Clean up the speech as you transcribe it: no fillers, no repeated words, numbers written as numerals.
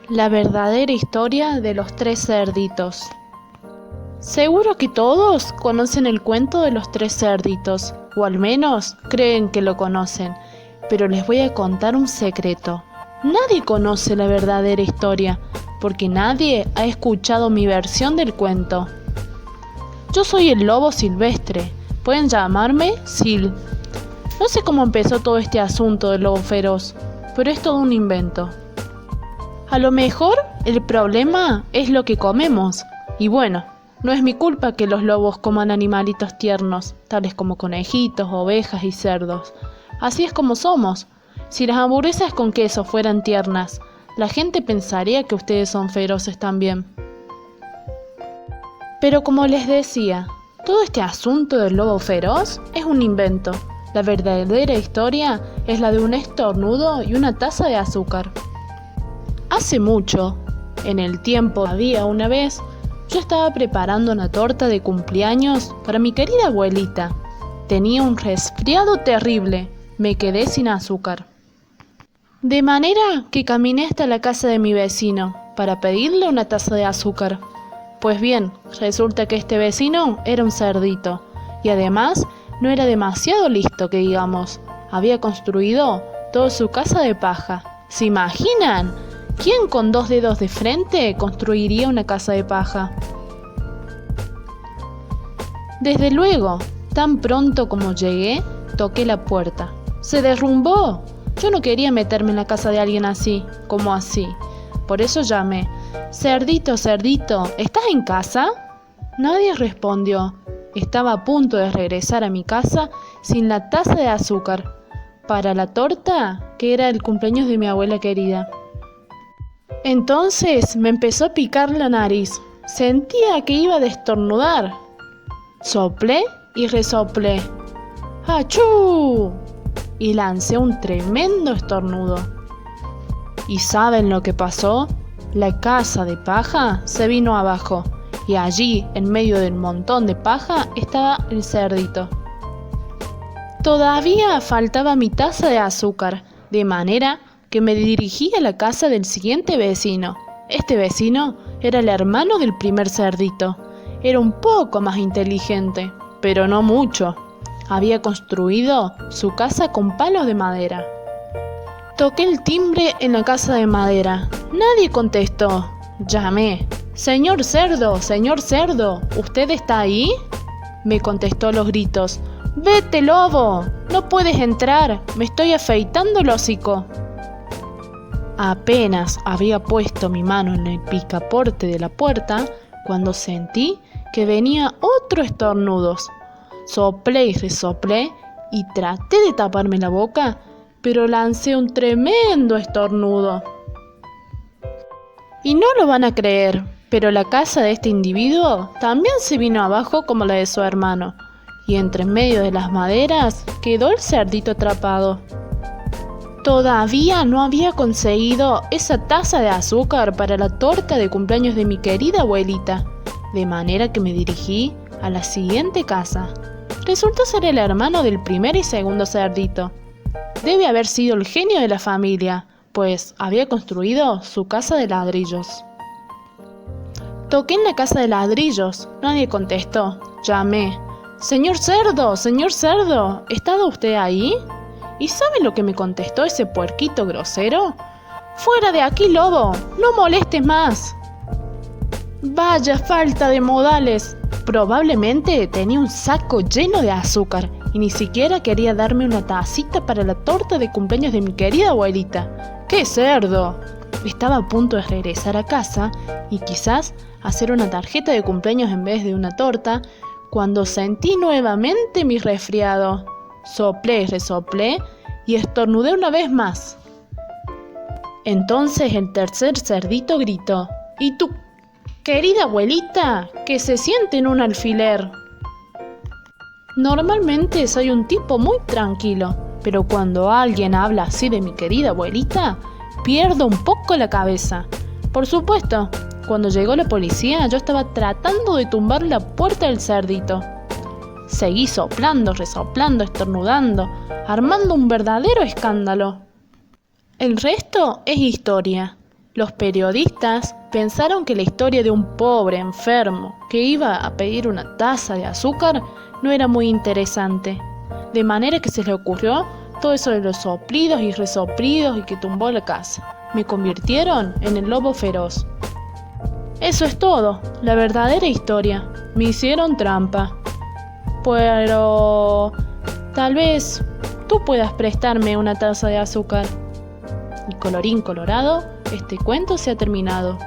La verdadera historia de los tres cerditos. Seguro que todos conocen el cuento de los tres cerditos, o al menos creen que lo conocen, pero les voy a contar un secreto. Nadie conoce la verdadera historia, porque nadie ha escuchado mi versión del cuento. Yo soy el lobo silvestre, pueden llamarme Sil. No sé cómo empezó todo este asunto del lobo feroz, pero es todo un invento. A lo mejor el problema es lo que comemos, y bueno, no es mi culpa que los lobos coman animalitos tiernos, tales como conejitos, ovejas y cerdos. Así es como somos. Si las hamburguesas con queso fueran tiernas, la gente pensaría que ustedes son feroces también. Pero como les decía, todo este asunto del lobo feroz es un invento. La verdadera historia es la de un estornudo y una taza de azúcar. Hace mucho, en el tiempo había una vez, yo estaba preparando una torta de cumpleaños para mi querida abuelita. Tenía un resfriado terrible, me quedé sin azúcar. De manera que caminé hasta la casa de mi vecino para pedirle una taza de azúcar. Pues bien, resulta que este vecino era un cerdito y además no era demasiado listo que digamos. Había construido toda su casa de paja. ¿Se imaginan? ¿Quién con 2 dedos de frente construiría una casa de paja? Desde luego, tan pronto como llegué, toqué la puerta. ¡Se derrumbó! Yo no quería meterme en la casa de alguien así, como así. Por eso llamé. «Cerdito, cerdito, ¿estás en casa?» Nadie respondió. Estaba a punto de regresar a mi casa sin la taza de azúcar para la torta, que era el cumpleaños de mi abuela querida. Entonces me empezó a picar la nariz. Sentía que iba a destornudar. Soplé y resoplé. ¡Achú! Y lancé un tremendo estornudo. ¿Y saben lo que pasó? La casa de paja se vino abajo y allí, en medio del montón de paja, estaba el cerdito. Todavía faltaba mi taza de azúcar, de manera que me dirigí a la casa del siguiente vecino. Este vecino era el hermano del primer cerdito. Era un poco más inteligente, pero no mucho. Había construido su casa con palos de madera. Toqué el timbre en la casa de madera. Nadie contestó. Llamé. «Señor cerdo, ¿usted está ahí?» Me contestó a los gritos. «¡Vete, lobo! No puedes entrar, me estoy afeitando el hocico». Apenas había puesto mi mano en el picaporte de la puerta cuando sentí que venía otro estornudo. Soplé y resoplé y traté de taparme la boca, pero lancé un tremendo estornudo. Y no lo van a creer, pero la casa de este individuo también se vino abajo como la de su hermano, y entre medio de las maderas quedó el cerdito atrapado. Todavía no había conseguido esa taza de azúcar para la torta de cumpleaños de mi querida abuelita, de manera que me dirigí a la siguiente casa. Resultó ser el hermano del primer y segundo cerdito. Debe haber sido el genio de la familia, pues había construido su casa de ladrillos. Toqué en la casa de ladrillos, nadie contestó. Llamé. «Señor cerdo, ¿está usted ahí?» ¿Y sabe lo que me contestó ese puerquito grosero? «¡Fuera de aquí, lobo! ¡No molestes más!» Vaya falta de modales. Probablemente tenía un saco lleno de azúcar y ni siquiera quería darme una tacita para la torta de cumpleaños de mi querida abuelita. ¡Qué cerdo! Estaba a punto de regresar a casa y quizás hacer una tarjeta de cumpleaños en vez de una torta, cuando sentí nuevamente mi resfriado. Soplé y resoplé y estornudé una vez más. Entonces el tercer cerdito gritó: «¿Y tu querida abuelita, que se siente en un alfiler?» Normalmente soy un tipo muy tranquilo, pero cuando alguien habla así de mi querida abuelita, pierdo un poco la cabeza. Por supuesto, cuando llegó la policía, yo estaba tratando de tumbar la puerta del cerdito. Seguí soplando, resoplando, estornudando, armando un verdadero escándalo. El resto es historia. Los periodistas pensaron que la historia de un pobre enfermo que iba a pedir una taza de azúcar no era muy interesante, de manera que se le ocurrió todo eso de los soplidos y resoplidos y que tumbó la casa. Me convirtieron en el lobo feroz. Eso es todo, la verdadera historia. Me hicieron trampa. Pero tal vez tú puedas prestarme una taza de azúcar. Y colorín colorado, este cuento se ha terminado.